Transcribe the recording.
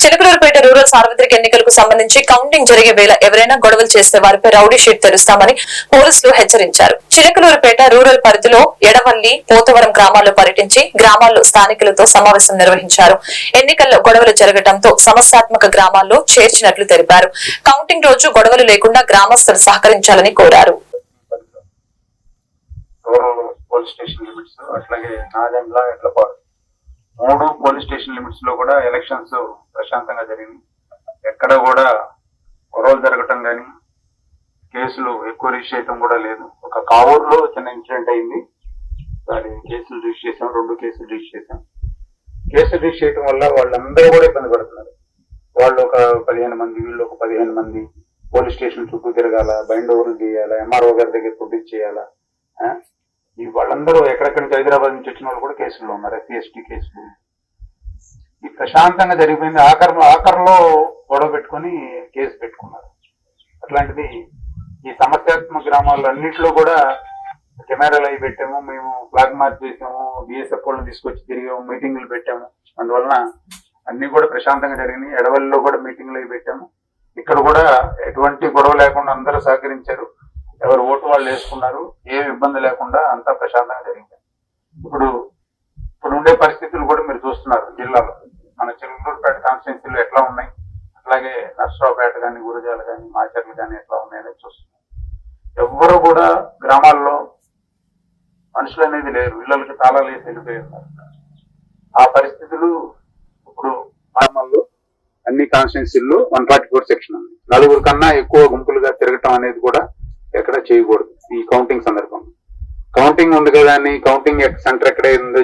Chilakaluripet rural సార్వత్రిక ఎన్నికలకు సంబంధించి కౌంటింగ్ జరిగే వేళ ఎవరైనా గొడవలు చేస్తే వారిపై రౌడీ షీట్ తెరుస్తామని పోలీసులు హెచ్చరించారు. చిలకలూరుపేట రూరల్ పరిధిలో ఎడవల్లి, పోతవరం గ్రామాల్లో పర్యటించి గ్రామాల్లో స్థానికులతో సమావేశం నిర్వహించారు. ఎన్నికల్లో గొడవలు జరగడంతో సమస్యాత్మక గ్రామాల్లో చేర్చినట్లు తెలిపారు. కౌంటింగ్ రోజు గొడవలు లేకుండా గ్రామస్తులు సహకరించాలని కోరారు. మూడు పోలీస్ స్టేషన్ లిమిట్స్ లో కూడా ఎలక్షన్స్ ప్రశాంతంగా జరిగింది. ఎక్కడ కూడా గొడవలు జరగటం గానీ కేసులు ఎక్కువ రిజిస్టర్ చేయటం కూడా లేదు. ఒక కావూరులో చిన్న ఇన్సిడెంట్ అయింది, దాని కేసులు రిజిస్టర్ చేసాం, 2 కేసులు రిజిస్టర్ చేసాం. కేసులు రిజిస్టర్ చేయడం వల్ల వాళ్ళందరూ కూడా ఇబ్బంది పడుతున్నారు. వాళ్ళు ఒక 15 మంది, వీళ్ళు ఒక 15 మంది పోలీస్ స్టేషన్ చుట్టూ తిరగాల, బైండ్ ఓవర్లు చేయాలా, ఎంఆర్ఓ గారి దగ్గర ప్రొడ్యూస్ చేయాలా. ఈ వాళ్ళందరూ ఎక్కడెక్కడి నుంచి హైదరాబాద్ నుంచి వచ్చిన వాళ్ళు కూడా కేసుల్లో ఉన్నారు, ఎస్సీ ఎస్టీ కేసులు. ఈ ప్రశాంతంగా జరిగిపోయింది. ఆఖరిలో గొడవ పెట్టుకుని కేసు పెట్టుకున్నారు. అట్లాంటిది ఈ సమస్యాత్మక గ్రామాల్లో అన్నింటిలో కూడా కెమెరాలు అవి పెట్టాము, మేము ఫ్లాగ్ మార్చ్ చేసాము, బిఎస్ఎఫ్ వాళ్ళని తీసుకొచ్చి తిరిగాము, మీటింగ్లు పెట్టాము. అందువలన అన్ని కూడా ప్రశాంతంగా జరిగినాయి. ఎడవల్లిలో కూడా మీటింగ్లు అవి పెట్టాము. ఇక్కడ కూడా ఎటువంటి గొడవ లేకుండా అందరూ సహకరించారు. ఎవరు ఓటు వాళ్ళు వేసుకున్నారు, ఏమి ఇబ్బంది లేకుండా అంతా ప్రశాంతంగా జరిగింది. ఇప్పుడు ఉండే పరిస్థితులు కూడా మీరు చూస్తున్నారు. జిల్లాలో మన చిలకలూరుపేట కాన్స్టిట్యున్సీలో ఎట్లా ఉన్నాయి, అట్లాగే నర్సరావుపేట కానీ, గురజాల కానీ, మాచర్లు కానీ ఎట్లా ఉన్నాయనేది చూస్తున్నారు. ఎవ్వరు కూడా గ్రామాల్లో మనుషులు అనేది లేరు, ఇళ్లకి తాళాలు వేసి వెళ్ళిపోయి ఉన్నారు. ఆ పరిస్థితులు ఇప్పుడు గ్రామాల్లో అన్ని కాన్స్టిట్యున్సీల్లో 144 సెక్షన్ ఉంది. 4 కన్నా ఎక్కువ గుంపులుగా తిరగటం అనేది కూడా ఎక్కడ చేయకూడదు. ఈ కౌంటింగ్ సందర్భంలో కౌంటింగ్ ఉంది కదా అని కౌంటింగ్ సెంటర్ ఎక్కడ ఉందో